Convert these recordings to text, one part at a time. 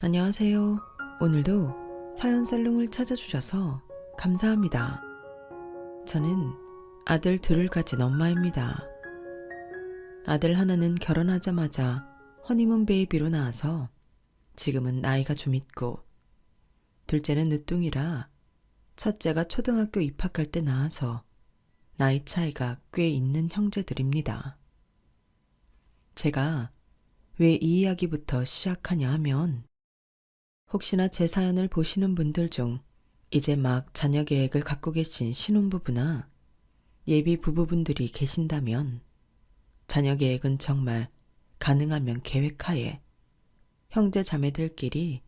안녕하세요. 오늘도 사연살롱을 찾아주셔서 감사합니다. 저는 아들 둘을 가진 엄마입니다. 아들 하나는 결혼하자마자 허니문 베이비로 낳아서 지금은 나이가 좀 있고, 둘째는 늦둥이라 첫째가 초등학교 입학할 때 낳아서 나이 차이가 꽤 있는 형제들입니다. 제가 왜 이 이야기부터 시작하냐 하면, 혹시나 제 사연을 보시는 분들 중 이제 막 자녀 계획을 갖고 계신 신혼부부나 예비 부부분들이 계신다면, 자녀 계획은 정말 가능하면 계획하에 형제 자매들끼리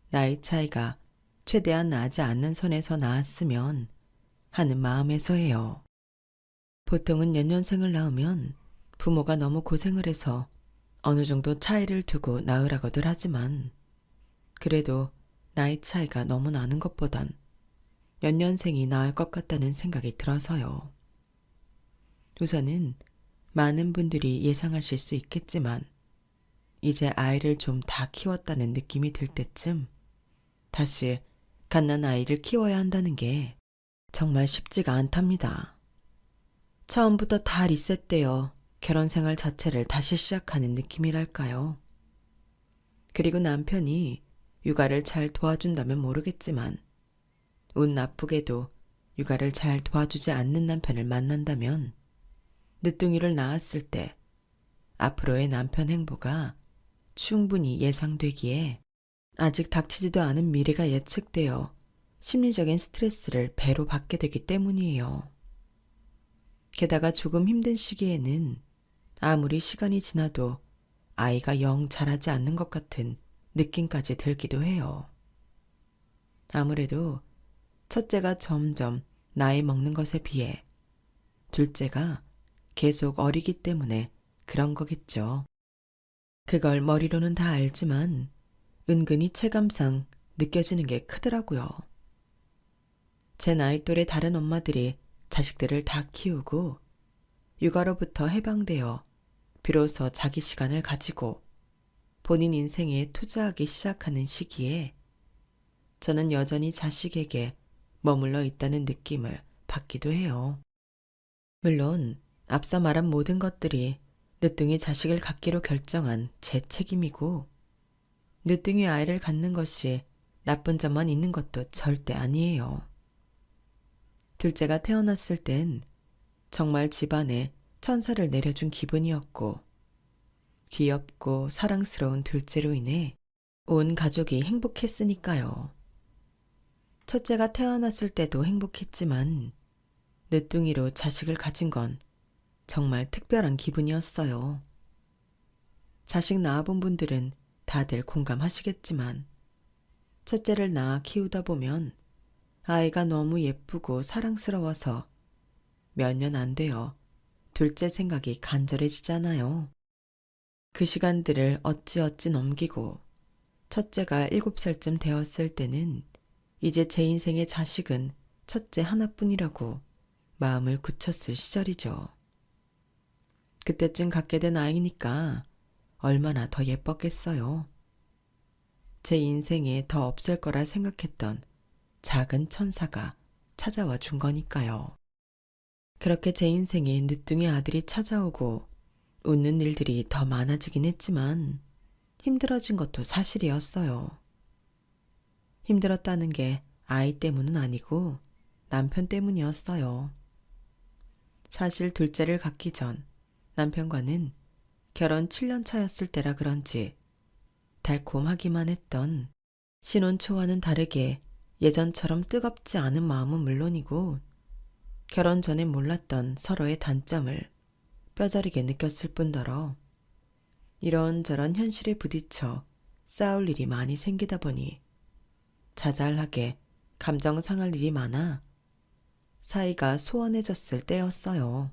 나이 차이가 최대한 나지 않는 선에서 낳았으면 하는 마음에서예요. 보통은 연년생을 낳으면 부모가 너무 고생을 해서 어느 정도 차이를 두고 낳으라고들 하지만, 그래도 나이 차이가 너무 나는 것보단 연년생이 나을 것 같다는 생각이 들어서요. 우선은 많은 분들이 예상하실 수 있겠지만, 이제 아이를 좀 다 키웠다는 느낌이 들 때쯤 다시 갓난 아이를 키워야 한다는 게 정말 쉽지가 않답니다. 처음부터 다 리셋되어 결혼 생활 자체를 다시 시작하는 느낌이랄까요. 그리고 남편이 육아를 잘 도와준다면 모르겠지만, 운 나쁘게도 육아를 잘 도와주지 않는 남편을 만난다면 늦둥이를 낳았을 때 앞으로의 남편 행보가 충분히 예상되기에, 아직 닥치지도 않은 미래가 예측되어 심리적인 스트레스를 배로 받게 되기 때문이에요. 게다가 조금 힘든 시기에는 아무리 시간이 지나도 아이가 영 자라지 않는 것 같은 느낌까지 들기도 해요. 아무래도 첫째가 점점 나이 먹는 것에 비해 둘째가 계속 어리기 때문에 그런 거겠죠. 그걸 머리로는 다 알지만 은근히 체감상 느껴지는 게 크더라고요. 제 나이 또래 다른 엄마들이 자식들을 다 키우고 육아로부터 해방되어 비로소 자기 시간을 가지고 본인 인생에 투자하기 시작하는 시기에, 저는 여전히 자식에게 머물러 있다는 느낌을 받기도 해요. 물론 앞서 말한 모든 것들이 늦둥이 자식을 갖기로 결정한 제 책임이고, 늦둥이 아이를 갖는 것이 나쁜 점만 있는 것도 절대 아니에요. 둘째가 태어났을 땐 정말 집안에 천사를 내려준 기분이었고, 귀엽고 사랑스러운 둘째로 인해 온 가족이 행복했으니까요. 첫째가 태어났을 때도 행복했지만, 늦둥이로 자식을 가진 건 정말 특별한 기분이었어요. 자식 낳아본 분들은 다들 공감하시겠지만, 첫째를 낳아 키우다 보면 아이가 너무 예쁘고 사랑스러워서 몇 년 안 되어 둘째 생각이 간절해지잖아요. 그 시간들을 어찌어찌 넘기고 첫째가 7살쯤 되었을 때는 이제 제 인생의 자식은 첫째 하나뿐이라고 마음을 굳혔을 시절이죠. 그때쯤 갖게 된 아이니까 얼마나 더 예뻤겠어요. 제 인생에 더 없을 거라 생각했던 작은 천사가 찾아와 준 거니까요. 그렇게 제 인생에 늦둥이 아들이 찾아오고 웃는 일들이 더 많아지긴 했지만, 힘들어진 것도 사실이었어요. 힘들었다는 게 아이 때문은 아니고 남편 때문이었어요. 사실 둘째를 갖기 전 남편과는 결혼 7년 차였을 때라 그런지 달콤하기만 했던 신혼 초와는 다르게 예전처럼 뜨겁지 않은 마음은 물론이고, 결혼 전에 몰랐던 서로의 단점을 뼈저리게 느꼈을 뿐더러 이런저런 현실에 부딪혀 싸울 일이 많이 생기다 보니 자잘하게 감정 상할 일이 많아 사이가 소원해졌을 때였어요.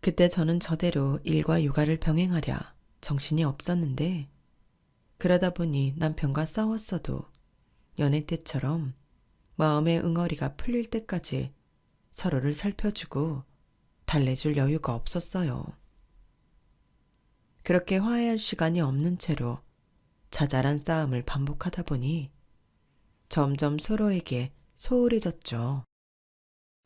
그때 저는 저대로 일과 육아를 병행하랴 정신이 없었는데, 그러다 보니 남편과 싸웠어도 연애 때처럼 마음의 응어리가 풀릴 때까지 서로를 살펴주고 달래줄 여유가 없었어요. 그렇게 화해할 시간이 없는 채로 자잘한 싸움을 반복하다 보니 점점 서로에게 소홀해졌죠.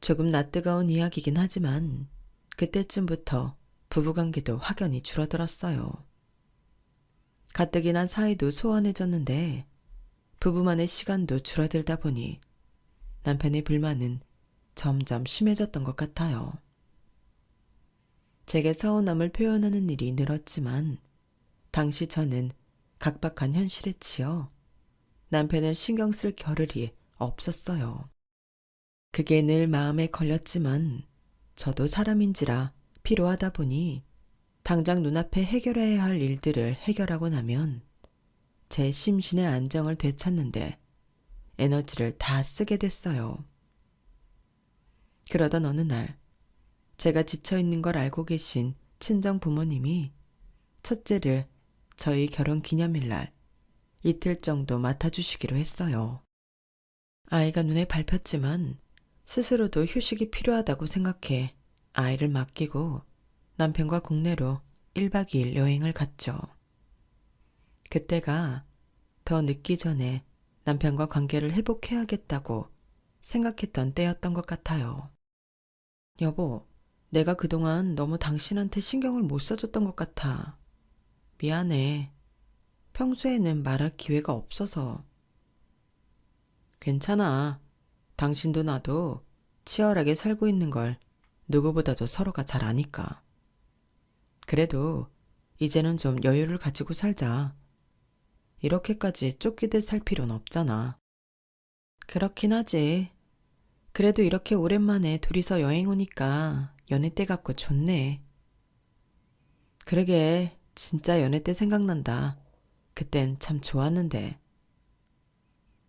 조금 낯뜨거운 이야기긴 하지만 그때쯤부터 부부관계도 확연히 줄어들었어요. 가뜩이 난 사이도 소원해졌는데 부부만의 시간도 줄어들다 보니 남편의 불만은 점점 심해졌던 것 같아요. 제게 서운함을 표현하는 일이 늘었지만 당시 저는 각박한 현실에 치여 남편을 신경 쓸 겨를이 없었어요. 그게 늘 마음에 걸렸지만 저도 사람인지라 피로하다 보니 당장 눈앞에 해결해야 할 일들을 해결하고 나면 제 심신의 안정을 되찾는데 에너지를 다 쓰게 됐어요. 그러던 어느 날 제가 지쳐있는 걸 알고 계신 친정 부모님이 첫째를 저희 결혼 기념일날 이틀 정도 맡아주시기로 했어요. 아이가 눈에 밟혔지만 스스로도 휴식이 필요하다고 생각해 아이를 맡기고 남편과 국내로 1박 2일 여행을 갔죠. 그때가 더 늦기 전에 남편과 관계를 회복해야겠다고 생각했던 때였던 것 같아요. 여보, 내가 그동안 너무 당신한테 신경을 못 써줬던 것 같아. 미안해. 평소에는 말할 기회가 없어서. 괜찮아. 당신도 나도 치열하게 살고 있는 걸 누구보다도 서로가 잘 아니까. 그래도 이제는 좀 여유를 가지고 살자. 이렇게까지 쫓기듯 살 필요는 없잖아. 그렇긴 하지. 그래도 이렇게 오랜만에 둘이서 여행 오니까 연애 때 같고 좋네. 그러게, 진짜 연애 때 생각난다. 그땐 참 좋았는데.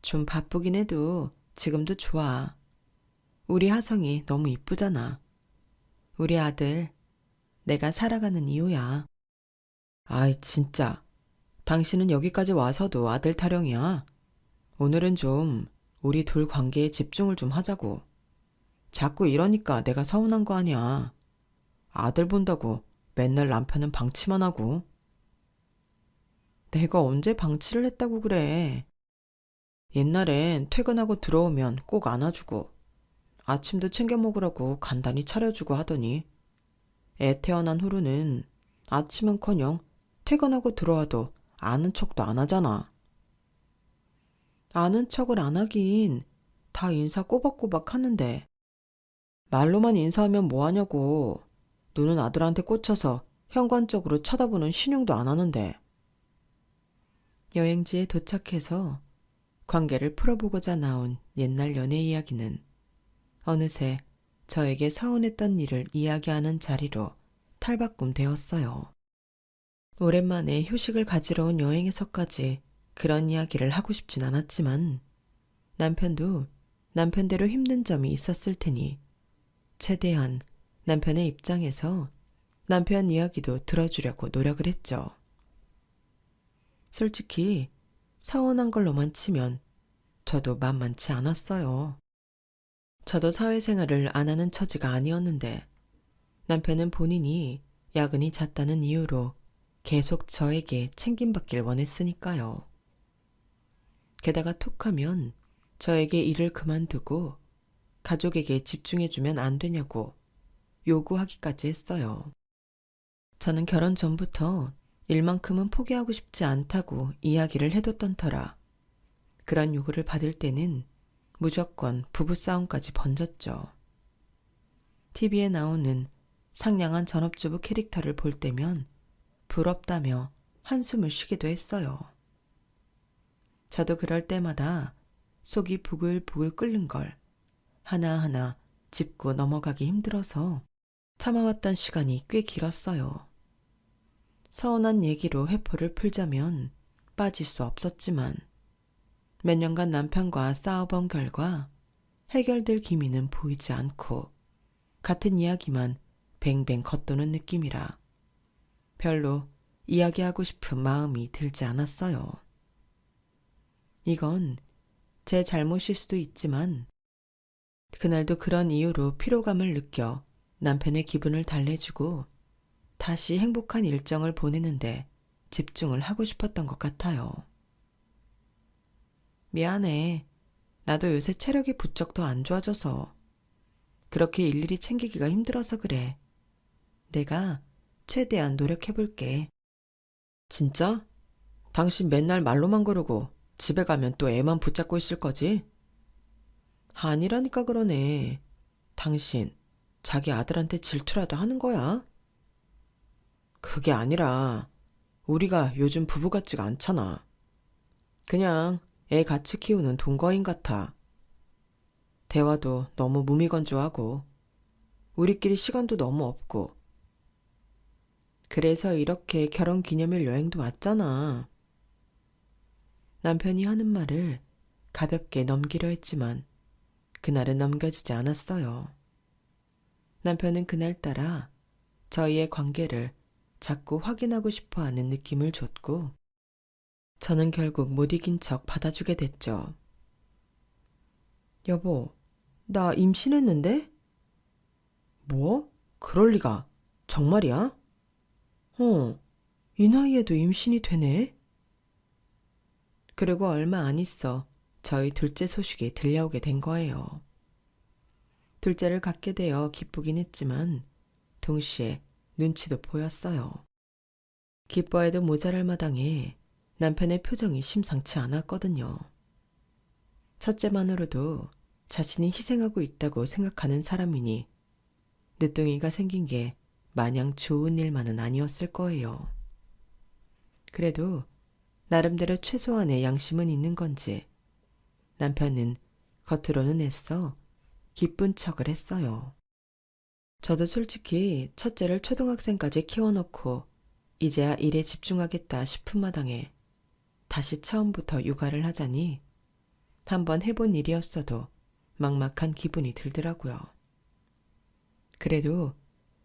좀 바쁘긴 해도 지금도 좋아. 우리 하성이 너무 이쁘잖아. 우리 아들, 내가 살아가는 이유야. 아이, 진짜. 당신은 여기까지 와서도 아들 타령이야. 오늘은 좀 우리 둘 관계에 집중을 좀 하자고. 자꾸 이러니까 내가 서운한 거 아니야. 아들 본다고 맨날 남편은 방치만 하고. 내가 언제 방치를 했다고 그래. 옛날엔 퇴근하고 들어오면 꼭 안아주고 아침도 챙겨 먹으라고 간단히 차려주고 하더니 애 태어난 후로는 아침은커녕 퇴근하고 들어와도 아는 척도 안 하잖아. 아는 척을 안 하긴 다 인사 꼬박꼬박 하는데 말로만 인사하면 뭐하냐고. 눈은 아들한테 꽂혀서 현관적으로 쳐다보는 신용도 안 하는데. 여행지에 도착해서 관계를 풀어보고자 나온 옛날 연애 이야기는 어느새 저에게 서운했던 일을 이야기하는 자리로 탈바꿈 되었어요. 오랜만에 휴식을 가지러 온 여행에서까지 그런 이야기를 하고 싶진 않았지만 남편도 남편대로 힘든 점이 있었을 테니 최대한 남편의 입장에서 남편 이야기도 들어주려고 노력을 했죠. 솔직히 서운한 걸로만 치면 저도 만만치 않았어요. 저도 사회생활을 안 하는 처지가 아니었는데 남편은 본인이 야근이 잦다는 이유로 계속 저에게 챙김받길 원했으니까요. 게다가 툭하면 저에게 일을 그만두고 가족에게 집중해주면 안 되냐고 요구하기까지 했어요. 저는 결혼 전부터 일만큼은 포기하고 싶지 않다고 이야기를 해뒀던 터라 그런 요구를 받을 때는 무조건 부부싸움까지 번졌죠. TV에 나오는 상냥한 전업주부 캐릭터를 볼 때면 부럽다며 한숨을 쉬기도 했어요. 저도 그럴 때마다 속이 부글부글 끓는 걸 하나하나 짚고 넘어가기 힘들어서 참아왔던 시간이 꽤 길었어요. 서운한 얘기로 회포를 풀자면 빠질 수 없었지만 몇 년간 남편과 싸워본 결과 해결될 기미는 보이지 않고 같은 이야기만 뱅뱅 겉도는 느낌이라 별로 이야기하고 싶은 마음이 들지 않았어요. 이건 제 잘못일 수도 있지만 그날도 그런 이유로 피로감을 느껴 남편의 기분을 달래주고 다시 행복한 일정을 보내는데 집중을 하고 싶었던 것 같아요. 미안해. 나도 요새 체력이 부쩍 더 안 좋아져서 그렇게 일일이 챙기기가 힘들어서 그래. 내가 최대한 노력해볼게. 진짜? 당신 맨날 말로만 그러고 집에 가면 또 애만 붙잡고 있을 거지? 아니라니까 그러네. 당신 자기 아들한테 질투라도 하는 거야? 그게 아니라 우리가 요즘 부부 같지가 않잖아. 그냥 애 같이 키우는 동거인 같아. 대화도 너무 무미건조하고 우리끼리 시간도 너무 없고. 그래서 이렇게 결혼 기념일 여행도 왔잖아. 남편이 하는 말을 가볍게 넘기려 했지만 그날은 넘겨지지 않았어요. 남편은 그날따라 저희의 관계를 자꾸 확인하고 싶어 하는 느낌을 줬고, 저는 결국 못 이긴 척 받아주게 됐죠. 여보, 나 임신했는데? 뭐? 그럴 리가. 정말이야? 이 나이에도 임신이 되네? 그리고 얼마 안 있어 저희 둘째 소식이 들려오게 된 거예요. 둘째를 갖게 되어 기쁘긴 했지만 동시에 눈치도 보였어요. 기뻐해도 모자랄 마당에 남편의 표정이 심상치 않았거든요. 첫째만으로도 자신이 희생하고 있다고 생각하는 사람이니 늦둥이가 생긴 게 마냥 좋은 일만은 아니었을 거예요. 그래도 나름대로 최소한의 양심은 있는 건지 남편은 겉으로는 애써 기쁜 척을 했어요. 저도 솔직히 첫째를 초등학생까지 키워놓고 이제야 일에 집중하겠다 싶은 마당에 다시 처음부터 육아를 하자니 한번 해본 일이었어도 막막한 기분이 들더라고요. 그래도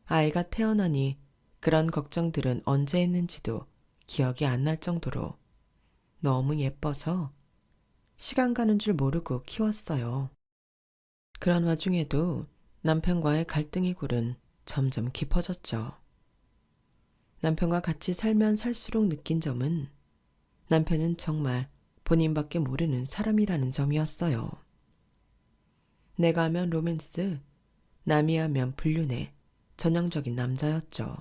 아이가 태어나니 그런 걱정들은 언제 했는지도 기억이 안 날 정도로 너무 예뻐서 시간 가는 줄 모르고 키웠어요. 그런 와중에도 남편과의 갈등의 골은 점점 깊어졌죠. 남편과 같이 살면 살수록 느낀 점은 남편은 정말 본인밖에 모르는 사람이라는 점이었어요. 내가 하면 로맨스, 남이 하면 불륜의 전형적인 남자였죠.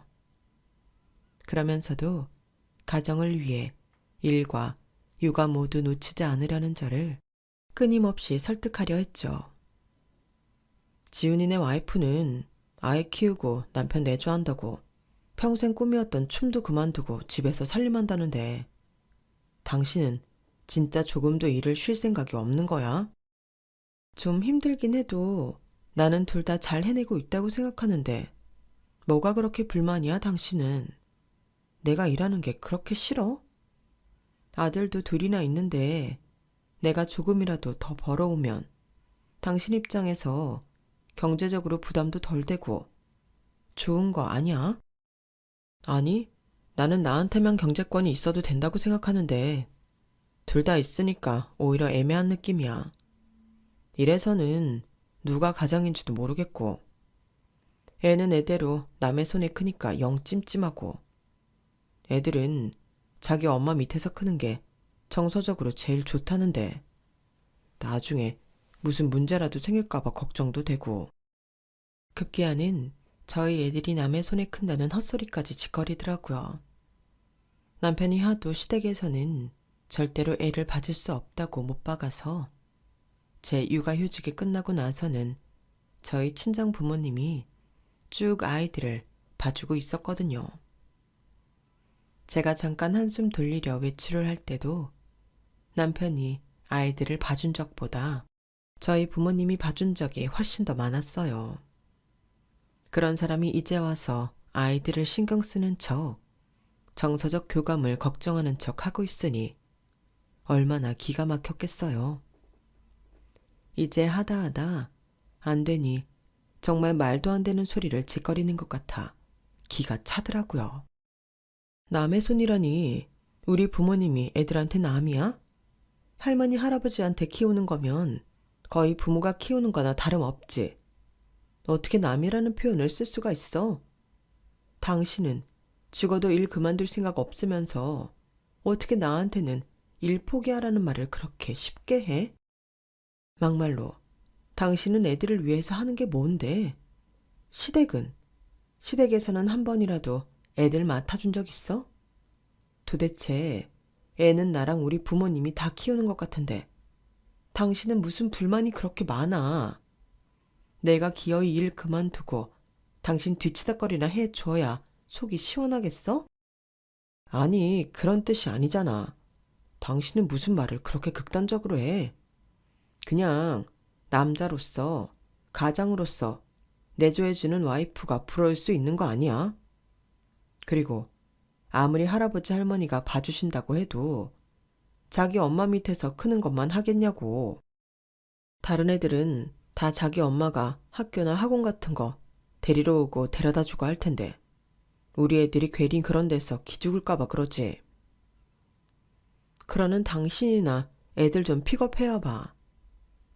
그러면서도 가정을 위해 일과 육아 모두 놓치지 않으려는 저를 끊임없이 설득하려 했죠. 지훈이네 와이프는 아이 키우고 남편 내조한다고 평생 꿈이었던 춤도 그만두고 집에서 살림한다는데 당신은 진짜 조금도 일을 쉴 생각이 없는 거야? 좀 힘들긴 해도 나는 둘 다 잘 해내고 있다고 생각하는데 뭐가 그렇게 불만이야, 당신은? 내가 일하는 게 그렇게 싫어? 아들도 둘이나 있는데 내가 조금이라도 더 벌어오면 당신 입장에서 경제적으로 부담도 덜 되고 좋은 거 아니야? 아니, 나는 나한테만 경제권이 있어도 된다고 생각하는데 둘 다 있으니까 오히려 애매한 느낌이야. 이래서는 누가 가장인지도 모르겠고 애는 애대로 남의 손에 크니까 영 찜찜하고 애들은 자기 엄마 밑에서 크는 게 정서적으로 제일 좋다는데 나중에 무슨 문제라도 생길까봐 걱정도 되고. 급기야는 저희 애들이 남의 손에 큰다는 헛소리까지 짓거리더라고요. 남편이 하도 시댁에서는 절대로 애를 봐줄 수 없다고 못 박아서 제 육아휴직이 끝나고 나서는 저희 친정 부모님이 쭉 아이들을 봐주고 있었거든요. 제가 잠깐 한숨 돌리려 외출을 할 때도 남편이 아이들을 봐준 적보다 저희 부모님이 봐준 적이 훨씬 더 많았어요. 그런 사람이 이제 와서 아이들을 신경 쓰는 척, 정서적 교감을 걱정하는 척 하고 있으니 얼마나 기가 막혔겠어요. 이제 하다 안 되니 정말 말도 안 되는 소리를 짓거리는 것 같아 기가 차더라고요. 남의 손이라니 우리 부모님이 애들한테 남이야? 할머니 할아버지한테 키우는 거면 거의 부모가 키우는 거나 다름없지. 어떻게 남이라는 표현을 쓸 수가 있어? 당신은 죽어도 일 그만둘 생각 없으면서 어떻게 나한테는 일 포기하라는 말을 그렇게 쉽게 해? 막말로 당신은 애들을 위해서 하는 게 뭔데? 시댁에서는 한 번이라도 애들 맡아준 적 있어? 도대체 애는 나랑 우리 부모님이 다 키우는 것 같은데 당신은 무슨 불만이 그렇게 많아? 내가 기어이 일 그만두고 당신 뒤치다거리나 해줘야 속이 시원하겠어? 아니, 그런 뜻이 아니잖아. 당신은 무슨 말을 그렇게 극단적으로 해? 그냥 남자로서, 가장으로서 내조해주는 와이프가 부러울 수 있는 거 아니야? 그리고 아무리 할아버지 할머니가 봐주신다고 해도 자기 엄마 밑에서 크는 것만 하겠냐고. 다른 애들은 다 자기 엄마가 학교나 학원 같은 거 데리러 오고 데려다 주고 할 텐데 우리 애들이 괜히 그런 데서 기죽을까봐 그러지. 그러는 당신이나 애들 좀 픽업해와봐.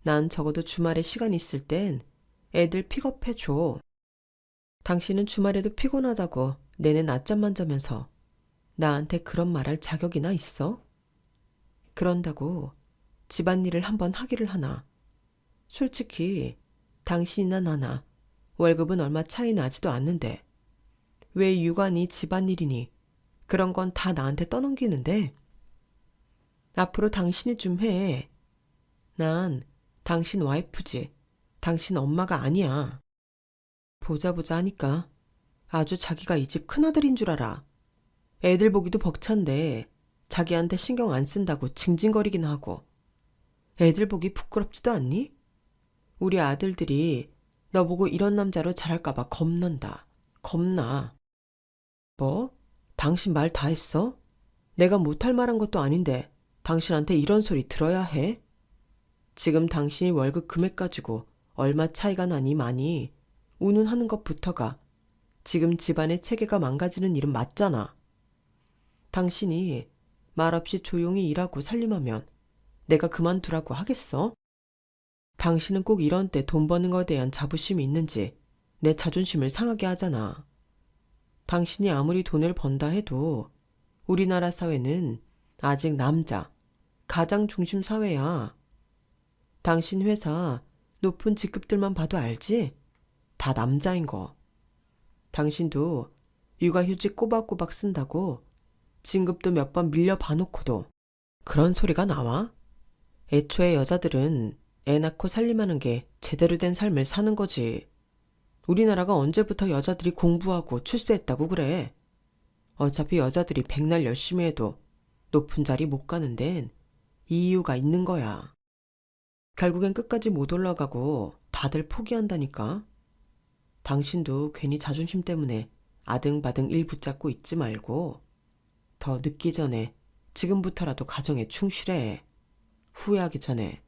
난 적어도 주말에 시간 있을 땐 애들 픽업해줘. 당신은 주말에도 피곤하다고 내내 낮잠만 자면서 나한테 그런 말할 자격이나 있어? 그런다고 집안일을 한번 하기를 하나. 솔직히 당신이나 나나 월급은 얼마 차이 나지도 않는데 왜 육아니 집안일이니 그런 건 다 나한테 떠넘기는데? 앞으로 당신이 좀 해. 난 당신 와이프지. 당신 엄마가 아니야. 보자 하니까 아주 자기가 이 집 큰아들인 줄 알아. 애들 보기도 벅찬데 자기한테 신경 안 쓴다고 징징거리긴 하고. 애들 보기 부끄럽지도 않니? 우리 아들들이 너 보고 이런 남자로 자랄까봐 겁난다. 겁나. 뭐? 당신 말 다 했어? 내가 못할 말한 것도 아닌데 당신한테 이런 소리 들어야 해? 지금 당신이 월급 금액 가지고 얼마 차이가 나니 많이 운운하는 것부터가 지금 집안의 체계가 망가지는 일은 맞잖아. 당신이 말없이 조용히 일하고 살림하면 내가 그만두라고 하겠어? 당신은 꼭 이런 때 돈 버는 거에 대한 자부심이 있는지 내 자존심을 상하게 하잖아. 당신이 아무리 돈을 번다 해도 우리나라 사회는 아직 남자, 가장 중심 사회야. 당신 회사 높은 직급들만 봐도 알지? 다 남자인 거. 당신도 육아휴직 꼬박꼬박 쓴다고 진급도 몇 번 밀려 봐놓고도 그런 소리가 나와? 애초에 여자들은 애 낳고 살림하는 게 제대로 된 삶을 사는 거지. 우리나라가 언제부터 여자들이 공부하고 출세했다고 그래. 어차피 여자들이 백날 열심히 해도 높은 자리 못 가는 데는 이유가 있는 거야. 결국엔 끝까지 못 올라가고 다들 포기한다니까. 당신도 괜히 자존심 때문에 아등바등 일 붙잡고 있지 말고 더 늦기 전에 지금부터라도 가정에 충실해. 후회하기 전에.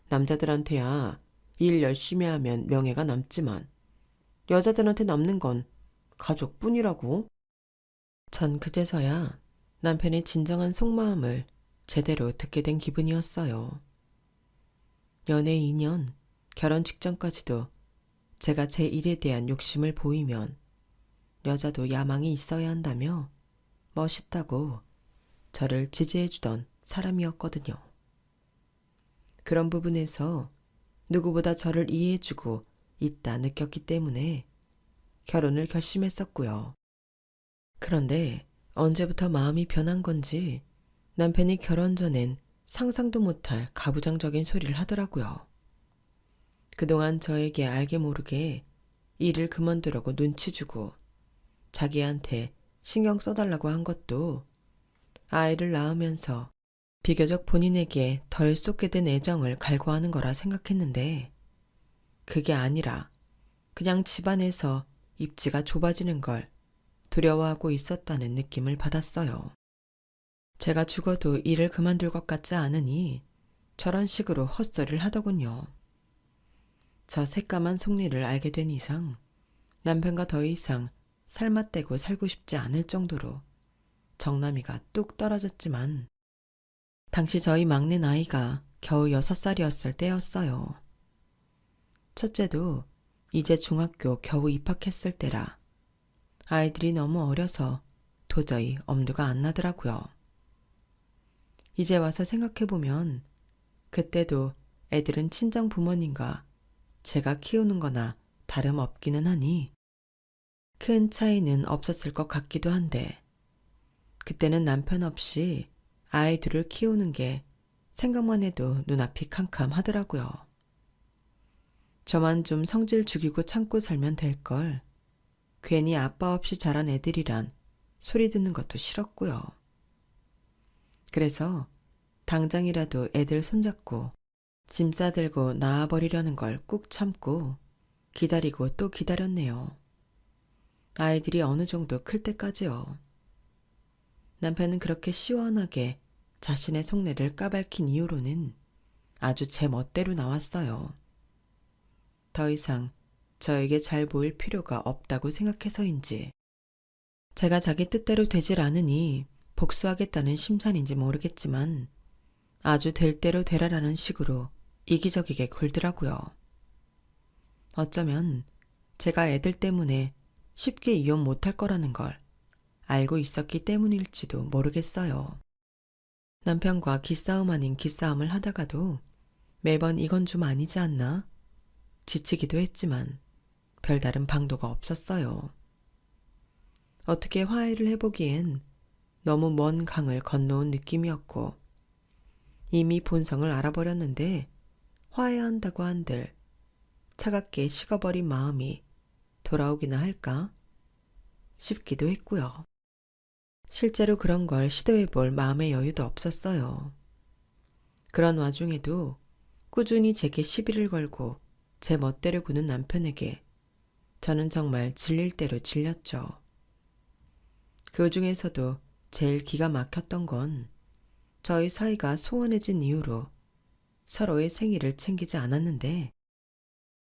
남자들한테야 일 열심히 하면 명예가 남지만 여자들한테 남는 건 가족뿐이라고. 전 그제서야 남편의 진정한 속마음을 제대로 듣게 된 기분이었어요. 연애 2년, 결혼 직전까지도 제가 제 일에 대한 욕심을 보이면 여자도 야망이 있어야 한다며 멋있다고 저를 지지해주던 사람이었거든요. 그런 부분에서 누구보다 저를 이해해주고 있다 느꼈기 때문에 결혼을 결심했었고요. 그런데 언제부터 마음이 변한 건지 남편이 결혼 전엔 상상도 못할 가부장적인 소리를 하더라고요. 그동안 저에게 알게 모르게 일을 그만두라고 눈치 주고 자기한테 신경 써달라고 한 것도 아이를 낳으면서 비교적 본인에게 덜 쏟게 된 애정을 갈구하는 거라 생각했는데 그게 아니라 그냥 집안에서 입지가 좁아지는 걸 두려워하고 있었다는 느낌을 받았어요. 제가 죽어도 일을 그만둘 것 같지 않으니 저런 식으로 헛소리를 하더군요. 저 새까만 속내를 알게 된 이상 남편과 더 이상 살맛대고 살고 싶지 않을 정도로 정남이가 뚝 떨어졌지만 당시 저희 막내 나이가 겨우 6살이었을 때였어요. 첫째도 이제 중학교 겨우 입학했을 때라 아이들이 너무 어려서 도저히 엄두가 안 나더라고요. 이제 와서 생각해보면 그때도 애들은 친정 부모님과 제가 키우는 거나 다름없기는 하니 큰 차이는 없었을 것 같기도 한데 그때는 남편 없이 아이들을 키우는 게 생각만 해도 눈앞이 캄캄하더라고요. 저만 좀 성질 죽이고 참고 살면 될 걸. 괜히 아빠 없이 자란 애들이란 소리 듣는 것도 싫었고요. 그래서 당장이라도 애들 손잡고 짐 싸들고 나와버리려는 걸 꾹 참고 기다리고 또 기다렸네요. 아이들이 어느 정도 클 때까지요. 남편은 그렇게 시원하게 자신의 속내를 까발킨 이후로는 아주 제 멋대로 나왔어요. 더 이상 저에게 잘 보일 필요가 없다고 생각해서인지 제가 자기 뜻대로 되질 않으니 복수하겠다는 심산인지 모르겠지만 아주 될 대로 되라라는 식으로 이기적이게 굴더라고요. 어쩌면 제가 애들 때문에 쉽게 이혼 못할 거라는 걸 알고 있었기 때문일지도 모르겠어요. 남편과 기싸움 아닌 기싸움을 하다가도 매번 이건 좀 아니지 않나? 지치기도 했지만 별다른 방도가 없었어요. 어떻게 화해를 해보기엔 너무 먼 강을 건너온 느낌이었고 이미 본성을 알아버렸는데 화해한다고 한들 차갑게 식어버린 마음이 돌아오기나 할까 싶기도 했고요. 실제로 그런 걸 시도해볼 마음의 여유도 없었어요. 그런 와중에도 꾸준히 제게 시비를 걸고 제 멋대로 구는 남편에게 저는 정말 질릴 대로 질렸죠. 그 중에서도 제일 기가 막혔던 건 저희 사이가 소원해진 이후로 서로의 생일을 챙기지 않았는데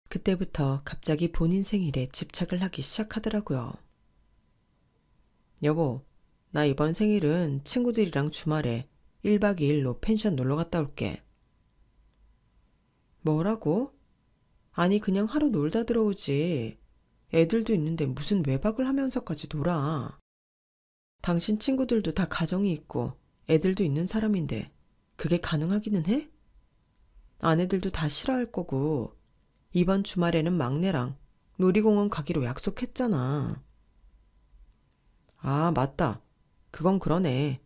그때부터 갑자기 본인 생일에 집착을 하기 시작하더라고요. 여보, 나 이번 생일은 친구들이랑 주말에 1박 2일로 펜션 놀러 갔다 올게. 뭐라고? 아니 그냥 하루 놀다 들어오지. 애들도 있는데 무슨 외박을 하면서까지 놀아. 당신 친구들도 다 가정이 있고 애들도 있는 사람인데 그게 가능하기는 해? 아내들도 다 싫어할 거고 이번 주말에는 막내랑 놀이공원 가기로 약속했잖아. 아, 맞다. 그건 그러네.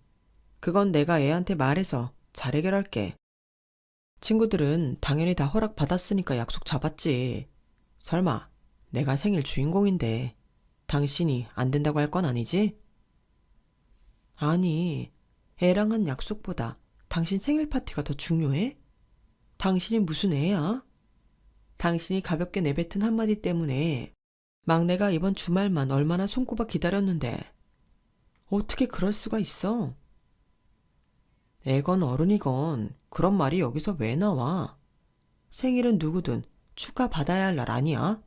그건 내가 애한테 말해서 잘 해결할게. 친구들은 당연히 다 허락받았으니까 약속 잡았지. 설마 내가 생일 주인공인데 당신이 안 된다고 할 건 아니지? 아니, 애랑 한 약속보다 당신 생일 파티가 더 중요해? 당신이 무슨 애야? 당신이 가볍게 내뱉은 한마디 때문에 막내가 이번 주말만 얼마나 손꼽아 기다렸는데 어떻게 그럴 수가 있어? 애건 어른이건 그런 말이 여기서 왜 나와? 생일은 누구든 축하받아야 할 날 아니야?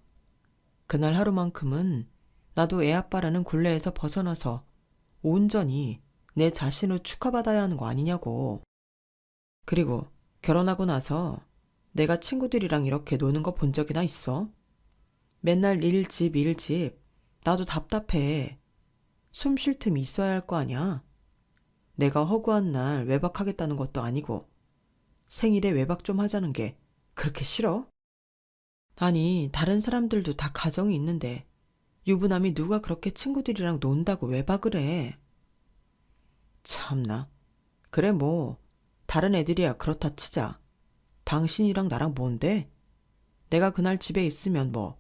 그날 하루만큼은 나도 애 아빠라는 굴레에서 벗어나서 온전히 내 자신을 축하받아야 하는 거 아니냐고. 그리고 결혼하고 나서 내가 친구들이랑 이렇게 노는 거 본 적이나 있어? 맨날 일집 일집. 나도 답답해. 숨 쉴 틈이 있어야 할 거 아니야? 내가 허구한 날 외박하겠다는 것도 아니고 생일에 외박 좀 하자는 게 그렇게 싫어? 아니, 다른 사람들도 다 가정이 있는데 유부남이 누가 그렇게 친구들이랑 논다고 외박을 해. 참나. 그래 뭐 다른 애들이야 그렇다 치자. 당신이랑 나랑 뭔데? 내가 그날 집에 있으면 뭐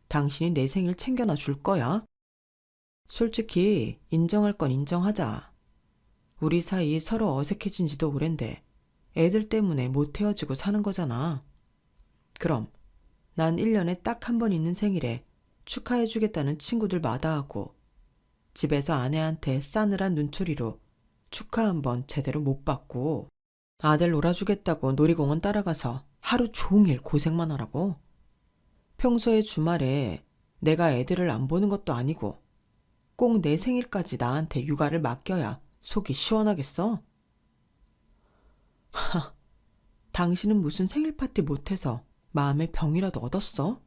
당신이 내 생일 챙겨놔 줄 거야? 솔직히 인정할 건 인정하자. 우리 사이 서로 어색해진 지도 오랜데 애들 때문에 못 헤어지고 사는 거잖아. 그럼 난 1년에 딱 한 번 있는 생일에 축하해주겠다는 친구들 마다하고 집에서 아내한테 싸늘한 눈초리로 축하 한 번 제대로 못 받고 아들 놀아주겠다고 놀이공원 따라가서 하루 종일 고생만 하라고? 평소에 주말에 내가 애들을 안 보는 것도 아니고 꼭 내 생일까지 나한테 육아를 맡겨야 속이 시원하겠어? 하, 당신은 무슨 생일 파티 못해서 마음의 병이라도 얻었어?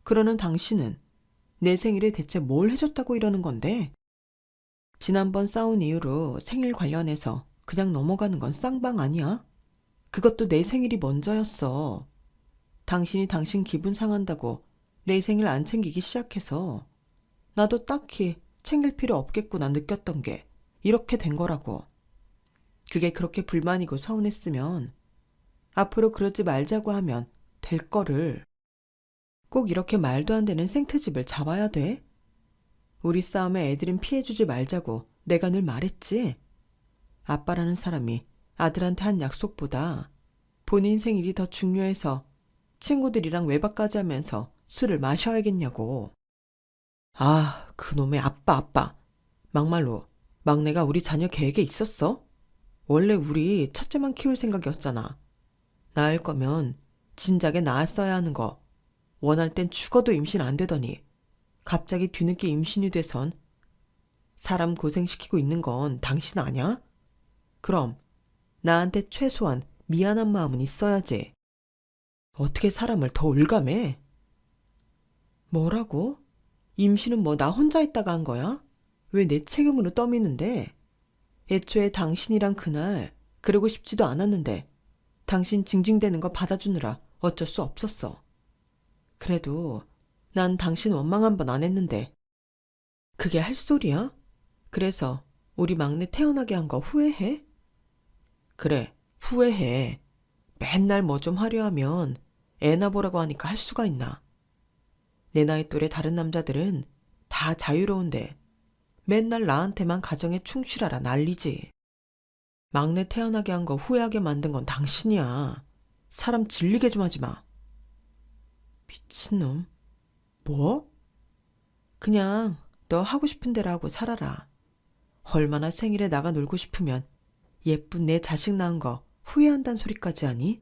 그러는 당신은 내 생일에 대체 뭘 해줬다고 이러는 건데? 지난번 싸운 이후로 생일 관련해서 그냥 넘어가는 건 쌍방 아니야? 그것도 내 생일이 먼저였어. 당신이 당신 기분 상한다고 내 생일 안 챙기기 시작해서 나도 딱히 챙길 필요 없겠구나 느꼈던 게 이렇게 된 거라고. 그게 그렇게 불만이고 서운했으면 앞으로 그러지 말자고 하면 될 거를 꼭 이렇게 말도 안 되는 생트집을 잡아야 돼? 우리 싸움에 애들은 피해주지 말자고 내가 늘 말했지. 아빠라는 사람이 아들한테 한 약속보다 본인 생일이 더 중요해서 친구들이랑 외박까지 하면서 술을 마셔야겠냐고. 아, 그놈의 아빠. 막말로 막내가 우리 자녀 계획에 있었어? 원래 우리 첫째만 키울 생각이었잖아. 낳을 거면 진작에 낳았어야 하는 거. 원할 땐 죽어도 임신 안 되더니 갑자기 뒤늦게 임신이 돼선 사람 고생시키고 있는 건 당신 아냐? 그럼 나한테 최소한 미안한 마음은 있어야지. 어떻게 사람을 더 올감해? 뭐라고? 임신은 뭐 나 혼자 있다가 한 거야? 왜 내 책임으로 떠미는데? 애초에 당신이랑 그날 그러고 싶지도 않았는데 당신 징징대는 거 받아주느라 어쩔 수 없었어. 그래도 난 당신 원망 한 번 안 했는데 그게 할 소리야? 그래서 우리 막내 태어나게 한 거 후회해? 그래, 후회해. 맨날 뭐 좀 하려 하면 애나 보라고 하니까 할 수가 있나. 내 나이 또래 다른 남자들은 다 자유로운데 맨날 나한테만 가정에 충실하라 난리지. 막내 태어나게 한 거 후회하게 만든 건 당신이야. 사람 질리게 좀 하지 마. 미친놈. 뭐? 그냥 너 하고 싶은 대로 하고 살아라. 얼마나 생일에 나가 놀고 싶으면 예쁜 내 자식 낳은 거 후회한단 소리까지 하니?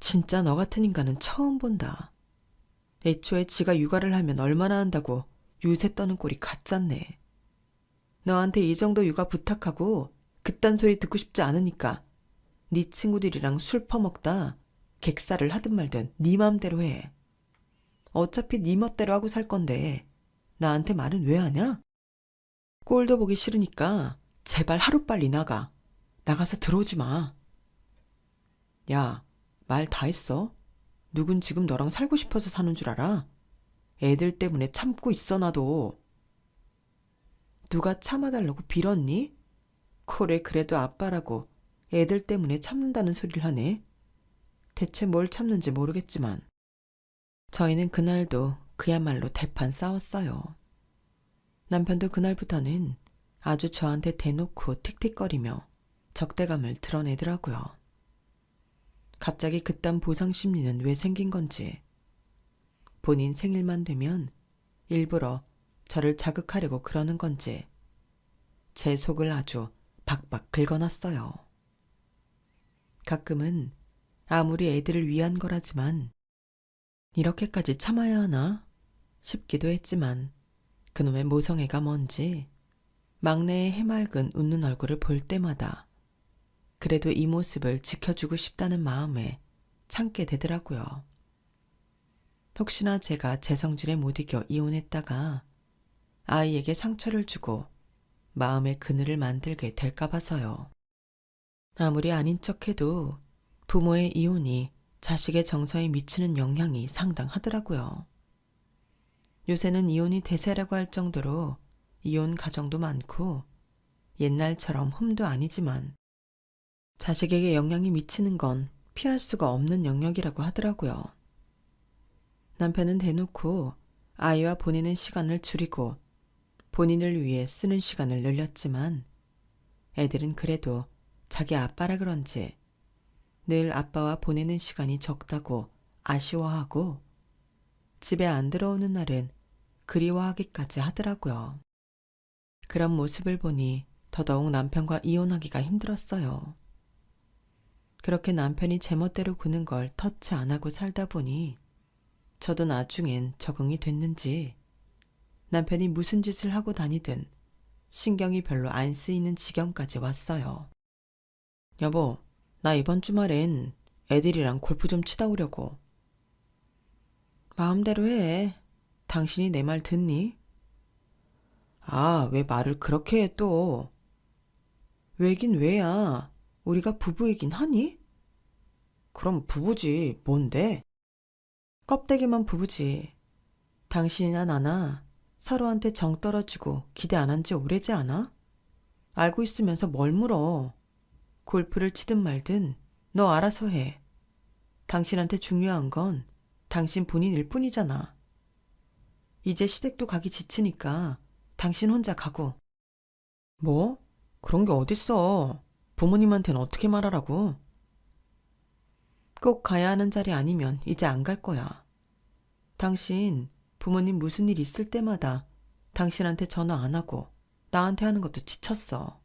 진짜 너 같은 인간은 처음 본다. 애초에 지가 육아를 하면 얼마나 한다고 유세 떠는 꼴이 가짰네. 너한테 이 정도 육아 부탁하고 그딴 소리 듣고 싶지 않으니까 네 친구들이랑 술 퍼먹다 객사를 하든 말든 네 맘대로 해. 어차피 네 멋대로 하고 살 건데 나한테 말은 왜 하냐? 꼴도 보기 싫으니까 제발 하루빨리 나가. 나가서 들어오지 마. 야, 말 다 했어? 누군 지금 너랑 살고 싶어서 사는 줄 알아? 애들 때문에 참고 있어 나도. 누가 참아달라고 빌었니? 그래 그래도 아빠라고 애들 때문에 참는다는 소리를 하네. 대체 뭘 참는지 모르겠지만 저희는 그날도 그야말로 대판 싸웠어요. 남편도 그날부터는 아주 저한테 대놓고 틱틱거리며 적대감을 드러내더라고요. 갑자기 그딴 보상 심리는 왜 생긴 건지. 본인 생일만 되면 일부러 저를 자극하려고 그러는 건지 제 속을 아주 박박 긁어놨어요. 가끔은 아무리 애들을 위한 거라지만 이렇게까지 참아야 하나 싶기도 했지만 그놈의 모성애가 뭔지 막내의 해맑은 웃는 얼굴을 볼 때마다 그래도 이 모습을 지켜주고 싶다는 마음에 참게 되더라고요. 혹시나 제가 제 성질에 못 이겨 이혼했다가 아이에게 상처를 주고 마음의 그늘을 만들게 될까 봐서요. 아무리 아닌 척해도 부모의 이혼이 자식의 정서에 미치는 영향이 상당하더라고요. 요새는 이혼이 대세라고 할 정도로 이혼 가정도 많고 옛날처럼 흠도 아니지만 자식에게 영향이 미치는 건 피할 수가 없는 영역이라고 하더라고요. 남편은 대놓고 아이와 보내는 시간을 줄이고 본인을 위해 쓰는 시간을 늘렸지만 애들은 그래도 자기 아빠라 그런지 늘 아빠와 보내는 시간이 적다고 아쉬워하고 집에 안 들어오는 날은 그리워하기까지 하더라고요. 그런 모습을 보니 더더욱 남편과 이혼하기가 힘들었어요. 그렇게 남편이 제멋대로 구는 걸 터치 안 하고 살다 보니 저도 나중엔 적응이 됐는지 남편이 무슨 짓을 하고 다니든 신경이 별로 안 쓰이는 지경까지 왔어요. 여보, 나 이번 주말엔 애들이랑 골프 좀 치다 오려고. 마음대로 해. 당신이 내 말 듣니? 아, 왜 말을 그렇게 해 또. 왜긴 왜야. 우리가 부부이긴 하니? 그럼 부부지. 뭔데? 껍데기만 부부지. 당신이나 나나 서로한테 정 떨어지고 기대 안 한 지 오래지 않아? 알고 있으면서 뭘 물어. 골프를 치든 말든 너 알아서 해. 당신한테 중요한 건 당신 본인일 뿐이잖아. 이제 시댁도 가기 지치니까 당신 혼자 가고. 뭐? 그런 게 어딨어. 부모님한테는 어떻게 말하라고? 꼭 가야 하는 자리 아니면 이제 안 갈 거야. 당신 부모님 무슨 일 있을 때마다 당신한테 전화 안 하고 나한테 하는 것도 지쳤어.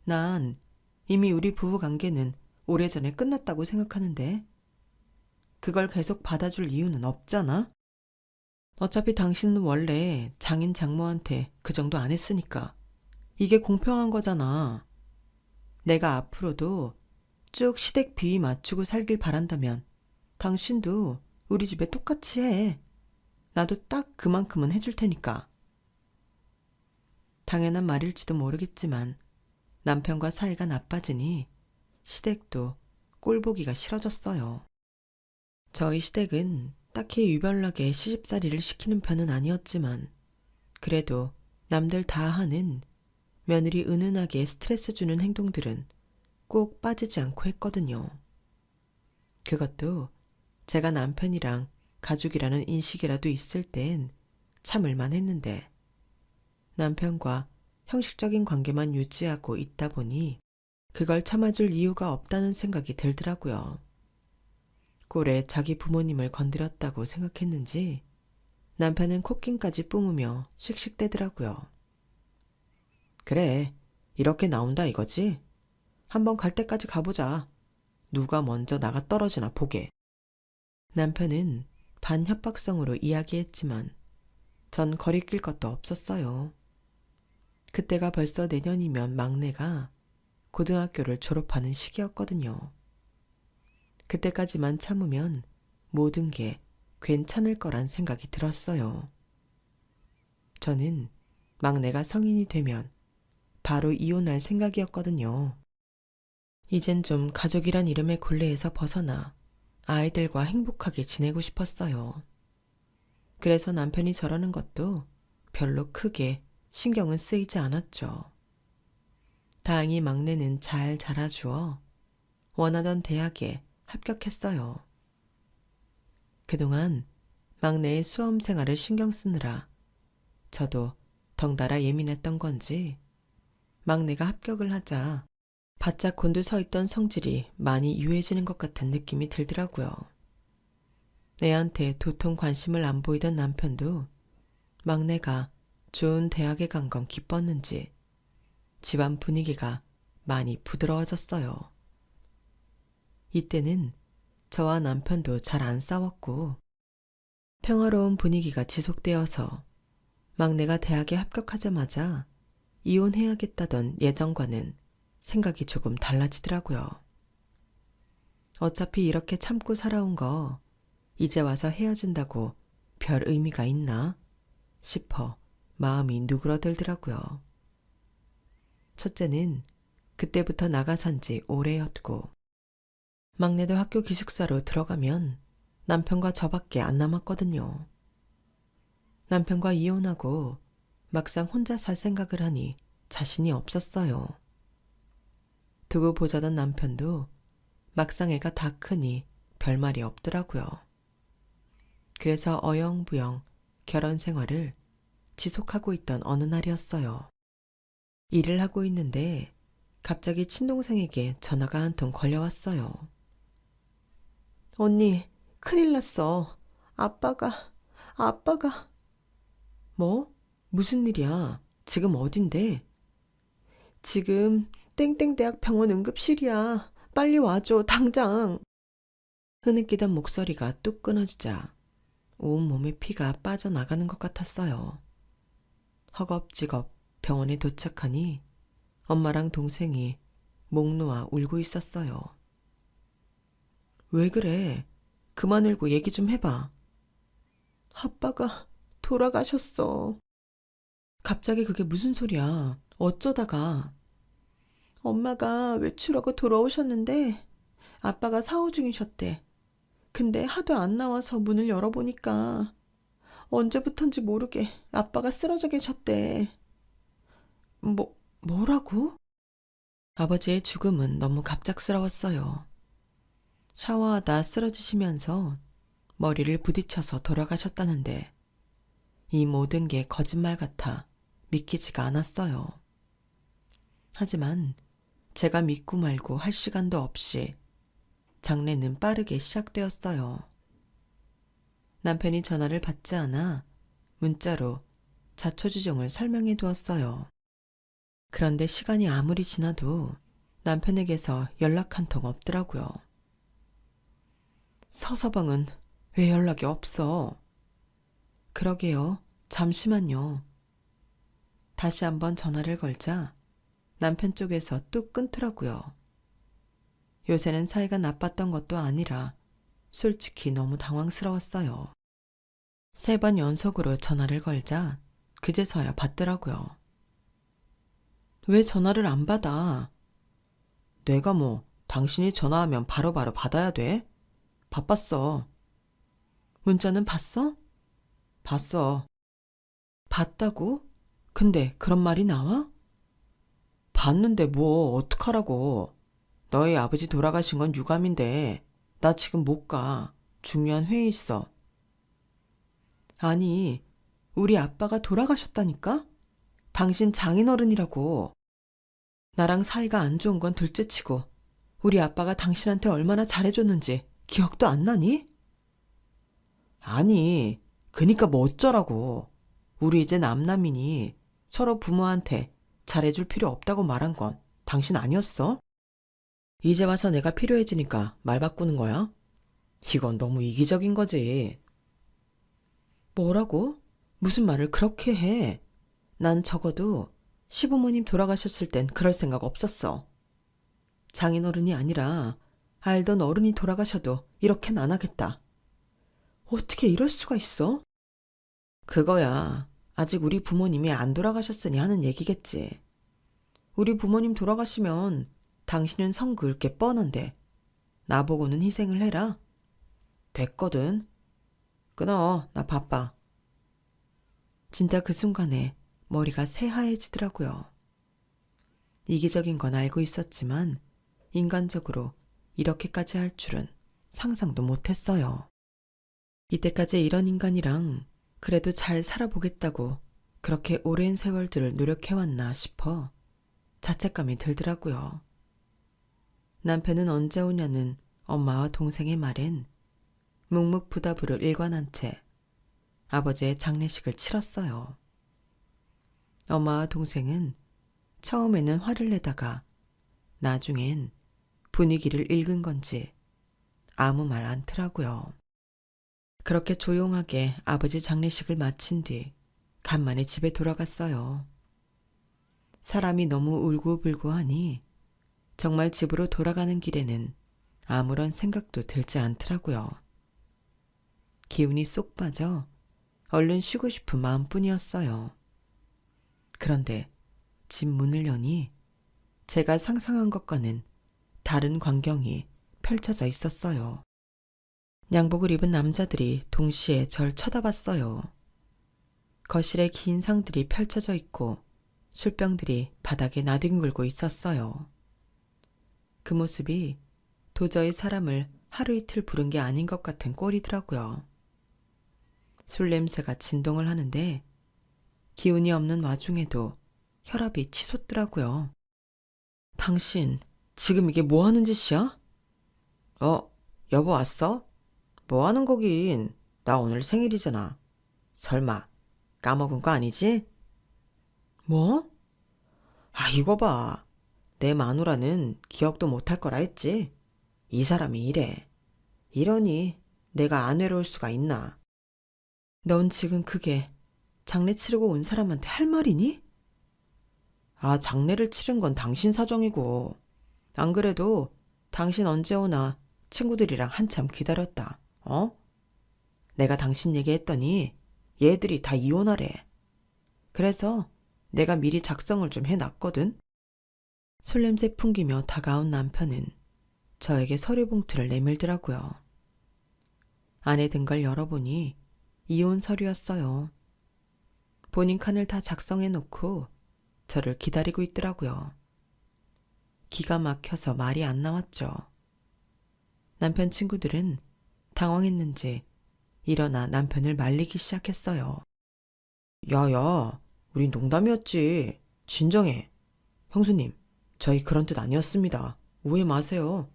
난 이미 우리 부부 관계는 오래전에 끝났다고 생각하는데 그걸 계속 받아줄 이유는 없잖아? 어차피 당신은 원래 장인 장모한테 그 정도 안 했으니까 이게 공평한 거잖아. 내가 앞으로도 쭉 시댁 비위 맞추고 살길 바란다면 당신도 우리 집에 똑같이 해. 나도 딱 그만큼은 해줄 테니까. 당연한 말일지도 모르겠지만 남편과 사이가 나빠지니 시댁도 꼴보기가 싫어졌어요. 저희 시댁은 딱히 유별나게 시집살이를 시키는 편은 아니었지만 그래도 남들 다 하는 며느리 은은하게 스트레스 주는 행동들은 꼭 빠지지 않고 했거든요. 그것도 제가 남편이랑 가족이라는 인식이라도 있을 땐 참을만 했는데 남편과 형식적인 관계만 유지하고 있다 보니 그걸 참아줄 이유가 없다는 생각이 들더라고요. 꼴에 자기 부모님을 건드렸다고 생각했는지 남편은 콧김까지 뿜으며 씩씩대더라고요. 그래, 이렇게 나온다 이거지? 한번 갈 때까지 가보자. 누가 먼저 나가 떨어지나 보게. 남편은 반협박성으로 이야기했지만 전 거리낄 것도 없었어요. 그때가 벌써 내년이면 막내가 고등학교를 졸업하는 시기였거든요. 그때까지만 참으면 모든 게 괜찮을 거란 생각이 들었어요. 저는 막내가 성인이 되면 바로 이혼할 생각이었거든요. 이젠 좀 가족이란 이름의 굴레에서 벗어나 아이들과 행복하게 지내고 싶었어요. 그래서 남편이 저러는 것도 별로 크게 신경은 쓰이지 않았죠. 다행히 막내는 잘 자라주어 원하던 대학에 합격했어요. 그동안 막내의 수험 생활을 신경 쓰느라 저도 덩달아 예민했던 건지 막내가 합격을 하자 바짝 곤두서 있던 성질이 많이 유해지는 것 같은 느낌이 들더라고요. 애한테 도통 관심을 안 보이던 남편도 막내가 좋은 대학에 간 건 기뻤는지 집안 분위기가 많이 부드러워졌어요. 이때는 저와 남편도 잘 안 싸웠고 평화로운 분위기가 지속되어서 막내가 대학에 합격하자마자 이혼해야겠다던 예정과는 생각이 조금 달라지더라고요. 어차피 이렇게 참고 살아온 거 이제 와서 헤어진다고 별 의미가 있나 싶어 마음이 누그러들더라고요. 첫째는 그때부터 나가 산 지 오래였고 막내도 학교 기숙사로 들어가면 남편과 저밖에 안 남았거든요. 남편과 이혼하고 막상 혼자 살 생각을 하니 자신이 없었어요. 두고 보자던 남편도 막상 애가 다 크니 별말이 없더라고요. 그래서 어영부영 결혼 생활을 지속하고 있던 어느 날이었어요. 일을 하고 있는데 갑자기 친동생에게 전화가 한 통 걸려왔어요. 언니, 큰일 났어. 아빠가. 뭐? 무슨 일이야? 지금 어딘데? 지금 땡땡대학 병원 응급실이야. 빨리 와줘, 당장. 흐느끼던 목소리가 뚝 끊어지자 온몸에 피가 빠져나가는 것 같았어요. 허겁지겁 병원에 도착하니 엄마랑 동생이 목 놓아 울고 있었어요. 왜 그래? 그만 울고 얘기 좀 해봐. 아빠가 돌아가셨어. 갑자기 그게 무슨 소리야? 어쩌다가? 엄마가 외출하고 돌아오셨는데 아빠가 사후 중이셨대. 근데 하도 안 나와서 문을 열어보니까 언제부턴지 모르게 아빠가 쓰러져 계셨대. 뭐라고? 아버지의 죽음은 너무 갑작스러웠어요. 샤워하다 쓰러지시면서 머리를 부딪혀서 돌아가셨다는데 이 모든 게 거짓말 같아 믿기지가 않았어요. 하지만 제가 믿고 말고 할 시간도 없이 장례는 빠르게 시작되었어요. 남편이 전화를 받지 않아 문자로 자초지종을 설명해 두었어요. 그런데 시간이 아무리 지나도 남편에게서 연락 한 통 없더라고요. 서서방은 왜 연락이 없어? 그러게요. 잠시만요. 다시 한번 전화를 걸자 남편 쪽에서 뚝 끊더라고요. 요새는 사이가 나빴던 것도 아니라 솔직히 너무 당황스러웠어요. 3번 연속으로 전화를 걸자 그제서야 받더라고요. 왜 전화를 안 받아? 내가 당신이 전화하면 바로바로 받아야 돼? 바빴어. 문자는 봤어? 봤어. 봤다고? 근데 그런 말이 나와? 봤는데 어떡하라고. 너희 아버지 돌아가신 건 유감인데 나 지금 못 가. 중요한 회의 있어. 아니, 우리 아빠가 돌아가셨다니까? 당신 장인어른이라고. 나랑 사이가 안 좋은 건 둘째치고 우리 아빠가 당신한테 얼마나 잘해줬는지 기억도 안 나니? 아니, 그니까 어쩌라고. 우리 이제 남남이니 서로 부모한테 잘해줄 필요 없다고 말한 건 당신 아니었어? 이제 와서 내가 필요해지니까 말 바꾸는 거야? 이건 너무 이기적인 거지. 뭐라고? 무슨 말을 그렇게 해? 난 적어도 시부모님 돌아가셨을 땐 그럴 생각 없었어. 장인어른이 아니라 알던 어른이 돌아가셔도 이렇게는 안 하겠다. 어떻게 이럴 수가 있어? 그거야. 아직 우리 부모님이 안 돌아가셨으니 하는 얘기겠지. 우리 부모님 돌아가시면 당신은 성 그을 게 뻔한데 나보고는 희생을 해라. 됐거든. 끊어. 나 바빠. 진짜 그 순간에 머리가 새하얘지더라고요. 이기적인 건 알고 있었지만 인간적으로 이렇게까지 할 줄은 상상도 못했어요. 이때까지 이런 인간이랑 그래도 잘 살아보겠다고 그렇게 오랜 세월들을 노력해왔나 싶어 자책감이 들더라고요. 남편은 언제 오냐는 엄마와 동생의 말엔 묵묵부답으로 일관한 채 아버지의 장례식을 치렀어요. 엄마와 동생은 처음에는 화를 내다가 나중엔 분위기를 읽은 건지 아무 말 않더라고요. 그렇게 조용하게 아버지 장례식을 마친 뒤 간만에 집에 돌아갔어요. 사람이 너무 울고불고하니 정말 집으로 돌아가는 길에는 아무런 생각도 들지 않더라고요. 기운이 쏙 빠져 얼른 쉬고 싶은 마음뿐이었어요. 그런데 집 문을 여니 제가 상상한 것과는 다른 광경이 펼쳐져 있었어요. 양복을 입은 남자들이 동시에 절 쳐다봤어요. 거실에 긴 상들이 펼쳐져 있고 술병들이 바닥에 나뒹굴고 있었어요. 그 모습이 도저히 사람을 하루 이틀 부른 게 아닌 것 같은 꼴이더라고요. 술 냄새가 진동을 하는데 기운이 없는 와중에도 혈압이 치솟더라고요. 당신 지금 이게 뭐 하는 짓이야? 여보 왔어? 뭐 하는 거긴? 나 오늘 생일이잖아. 설마 까먹은 거 아니지? 뭐? 이거 봐. 내 마누라는 기억도 못할 거라 했지. 이 사람이 이래. 이러니 내가 안 외로울 수가 있나? 넌 지금 그게 장례 치르고 온 사람한테 할 말이니? 장례를 치른 건 당신 사정이고. 안 그래도 당신 언제 오나 친구들이랑 한참 기다렸다. 내가 당신 얘기했더니 얘들이 다 이혼하래. 그래서 내가 미리 작성을 좀 해놨거든. 술 냄새 풍기며 다가온 남편은 저에게 서류 봉투를 내밀더라고요. 안에 든 걸 열어보니 이혼 서류였어요. 본인 칸을 다 작성해 놓고 저를 기다리고 있더라고요. 기가 막혀서 말이 안 나왔죠. 남편 친구들은 당황했는지 일어나 남편을 말리기 시작했어요. 야야, 우린 농담이었지. 진정해. 형수님, 저희 그런 뜻 아니었습니다. 오해 마세요.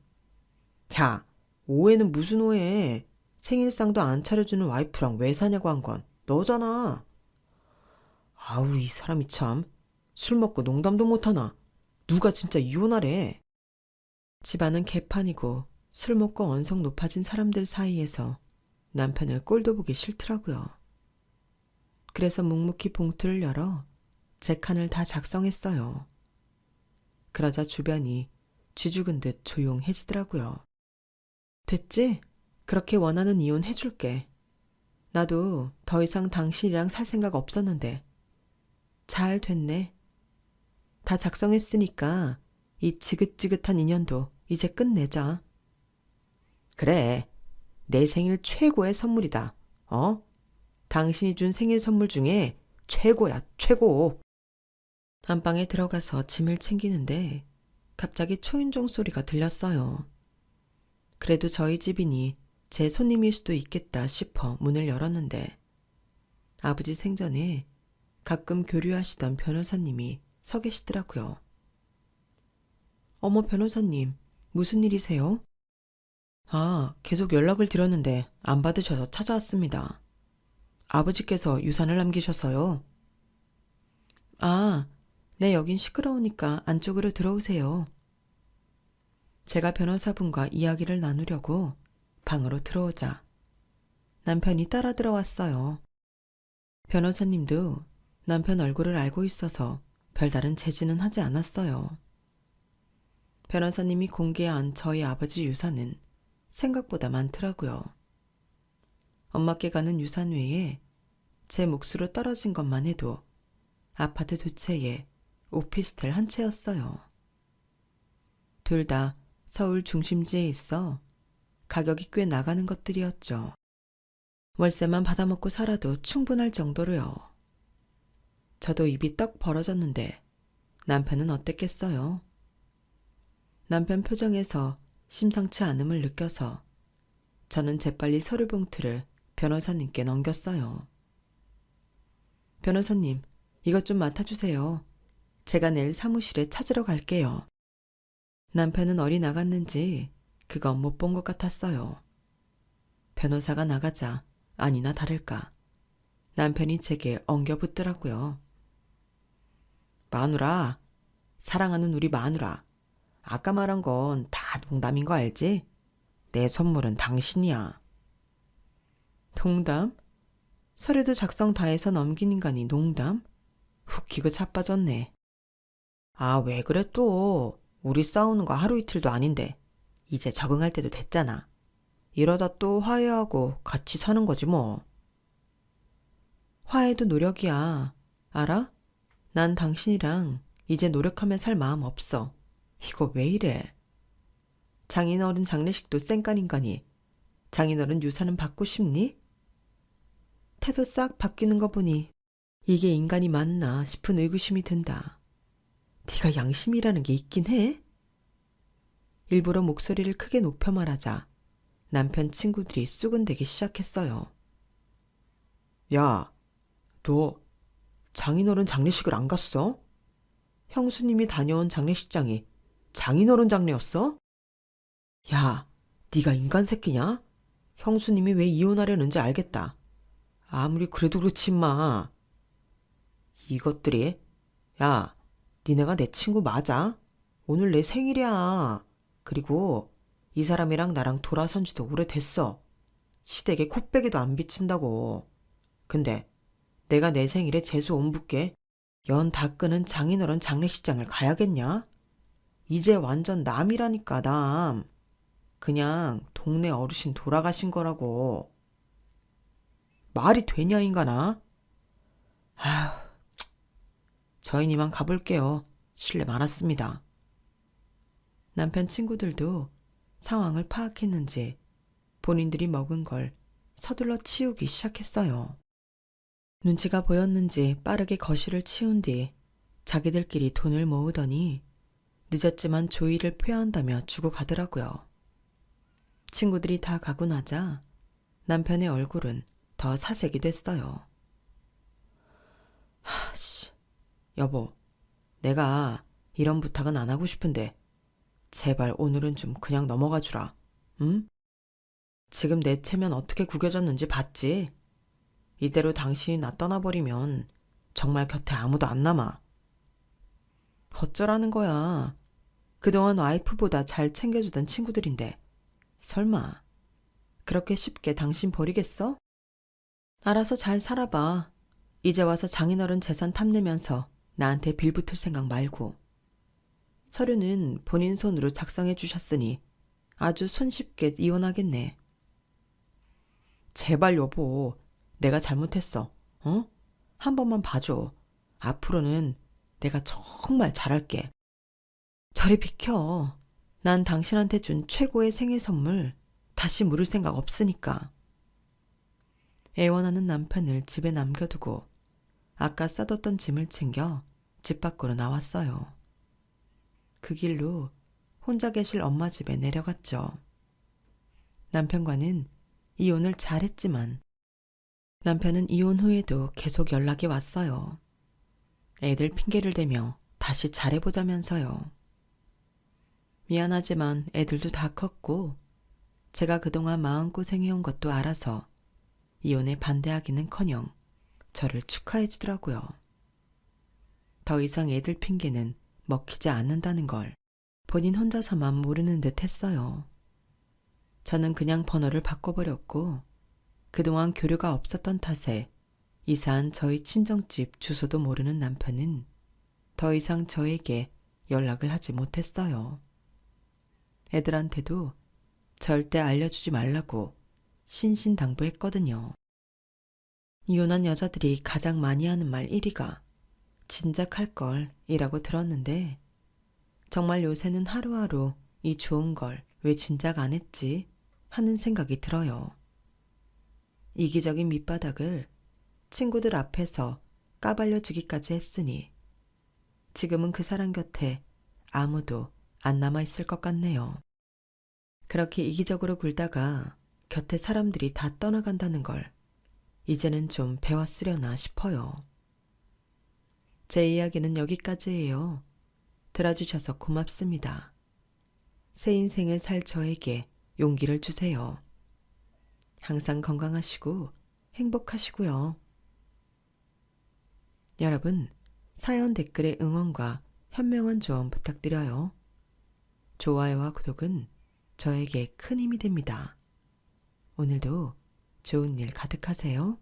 야, 오해는 무슨 오해. 생일상도 안 차려주는 와이프랑 왜 사냐고 한 건 너잖아. 아우, 이 사람이 참. 술 먹고 농담도 못하나. 누가 진짜 이혼하래. 집안은 개판이고 술 먹고 언성 높아진 사람들 사이에서 남편을 꼴도 보기 싫더라고요. 그래서 묵묵히 봉투를 열어 제 칸을 다 작성했어요. 그러자 주변이 쥐죽은 듯 조용해지더라고요. 됐지? 그렇게 원하는 이혼 해줄게. 나도 더 이상 당신이랑 살 생각 없었는데. 잘 됐네. 다 작성했으니까 이 지긋지긋한 인연도 이제 끝내자. 그래, 내 생일 최고의 선물이다. 어? 당신이 준 생일 선물 중에 최고야, 최고. 안방에 들어가서 짐을 챙기는데 갑자기 초인종 소리가 들렸어요. 그래도 저희 집이니 제 손님일 수도 있겠다 싶어 문을 열었는데 아버지 생전에 가끔 교류하시던 변호사님이 서 계시더라고요. 어머, 변호사님, 무슨 일이세요? 아, 계속 연락을 드렸는데 안 받으셔서 찾아왔습니다. 아버지께서 유산을 남기셔서요. 아, 네, 여긴 시끄러우니까 안쪽으로 들어오세요. 제가 변호사분과 이야기를 나누려고 방으로 들어오자 남편이 따라 들어왔어요. 변호사님도 남편 얼굴을 알고 있어서 별다른 제지는 하지 않았어요. 변호사님이 공개한 저희 아버지 유산은 생각보다 많더라고요. 엄마께 가는 유산 외에 제 몫으로 떨어진 것만 해도 아파트 2채에 오피스텔 1채였어요. 둘 다 서울 중심지에 있어 가격이 꽤 나가는 것들이었죠. 월세만 받아먹고 살아도 충분할 정도로요. 저도 입이 떡 벌어졌는데 남편은 어땠겠어요? 남편 표정에서 심상치 않음을 느껴서 저는 재빨리 서류 봉투를 변호사님께 넘겼어요. 변호사님, 이것 좀 맡아주세요. 제가 내일 사무실에 찾으러 갈게요. 남편은 어디 나갔는지 그건 못 본 것 같았어요. 변호사가 나가자 아니나 다를까 남편이 제게 엉겨붙더라고요. 마누라, 사랑하는 우리 마누라. 아까 말한 건 다 농담인 거 알지? 내 선물은 당신이야. 농담? 서류도 작성 다 해서 넘긴 인간이 농담? 웃기고 자빠졌네. 아, 왜 그래 또. 우리 싸우는 거 하루 이틀도 아닌데 이제 적응할 때도 됐잖아. 이러다 또 화해하고 같이 사는 거지 뭐. 화해도 노력이야. 알아? 난 당신이랑 이제 노력하며 살 마음 없어. 이거 왜 이래? 장인어른 장례식도 쌩깐인가니 장인어른 유산은 받고 싶니? 태도 싹 바뀌는 거 보니 이게 인간이 맞나 싶은 의구심이 든다. 네가 양심이라는 게 있긴 해? 일부러 목소리를 크게 높여 말하자 남편 친구들이 쑥은대기 시작했어요. 야, 너 장인어른 장례식을 안 갔어? 형수님이 다녀온 장례식장이 장인어른 장례였어? 야, 네가 인간 새끼냐? 형수님이 왜 이혼하려는지 알겠다. 아무리 그래도 그렇지 마. 이것들이. 야, 니네가 내 친구 맞아? 오늘 내 생일이야. 그리고 이 사람이랑 나랑 돌아선 지도 오래됐어. 시댁에 코빼기도 안 비친다고. 근데 내가 내 생일에 재수 온 붓게 연 다 끄는 장인어른 장례식장을 가야겠냐? 이제 완전 남이라니까, 남. 그냥 동네 어르신 돌아가신 거라고. 말이 되냐, 인간아? 아휴, 저희는 이만 가볼게요. 실례 많았습니다. 남편 친구들도 상황을 파악했는지 본인들이 먹은 걸 서둘러 치우기 시작했어요. 눈치가 보였는지 빠르게 거실을 치운 뒤 자기들끼리 돈을 모으더니 늦었지만 조의를 표한다며 주고 가더라고요. 친구들이 다 가고 나자 남편의 얼굴은 더 사색이 됐어요. 하씨, 여보, 내가 이런 부탁은 안 하고 싶은데 제발 오늘은 좀 그냥 넘어가 주라. 응? 지금 내 체면 어떻게 구겨졌는지 봤지? 이대로 당신이 나 떠나버리면 정말 곁에 아무도 안 남아. 어쩌라는 거야. 그동안 와이프보다 잘 챙겨주던 친구들인데 설마 그렇게 쉽게 당신 버리겠어? 알아서 잘 살아봐. 이제 와서 장인어른 재산 탐내면서 나한테 빌붙을 생각 말고. 서류는 본인 손으로 작성해 주셨으니 아주 손쉽게 이혼하겠네. 제발 여보, 내가 잘못했어. 어? 한 번만 봐줘. 앞으로는 내가 정말 잘할게. 저리 비켜. 난 당신한테 준 최고의 생일 선물 다시 물을 생각 없으니까. 애원하는 남편을 집에 남겨두고 아까 싸뒀던 짐을 챙겨 집 밖으로 나왔어요. 그 길로 혼자 계실 엄마 집에 내려갔죠. 남편과는 이혼을 잘했지만 남편은 이혼 후에도 계속 연락이 왔어요. 애들 핑계를 대며 다시 잘해보자면서요. 미안하지만 애들도 다 컸고 제가 그동안 마음고생해온 것도 알아서 이혼에 반대하기는커녕 저를 축하해 주더라고요. 더 이상 애들 핑계는 먹히지 않는다는 걸 본인 혼자서만 모르는 듯 했어요. 저는 그냥 번호를 바꿔버렸고 그동안 교류가 없었던 탓에 이사한 저희 친정집 주소도 모르는 남편은 더 이상 저에게 연락을 하지 못했어요. 애들한테도 절대 알려주지 말라고 신신당부했거든요. 이혼한 여자들이 가장 많이 하는 말 1위가 진작할 걸 이라고 들었는데 정말 요새는 하루하루 이 좋은 걸 왜 진작 안 했지 하는 생각이 들어요. 이기적인 밑바닥을 친구들 앞에서 까발려주기까지 했으니 지금은 그 사람 곁에 아무도 안 남아있을 것 같네요. 그렇게 이기적으로 굴다가 곁에 사람들이 다 떠나간다는 걸 이제는 좀 배웠으려나 싶어요. 제 이야기는 여기까지예요. 들어주셔서 고맙습니다. 새 인생을 살 저에게 용기를 주세요. 항상 건강하시고 행복하시고요. 여러분, 사연 댓글에 응원과 현명한 조언 부탁드려요. 좋아요와 구독은 저에게 큰 힘이 됩니다. 오늘도 좋은 일 가득하세요.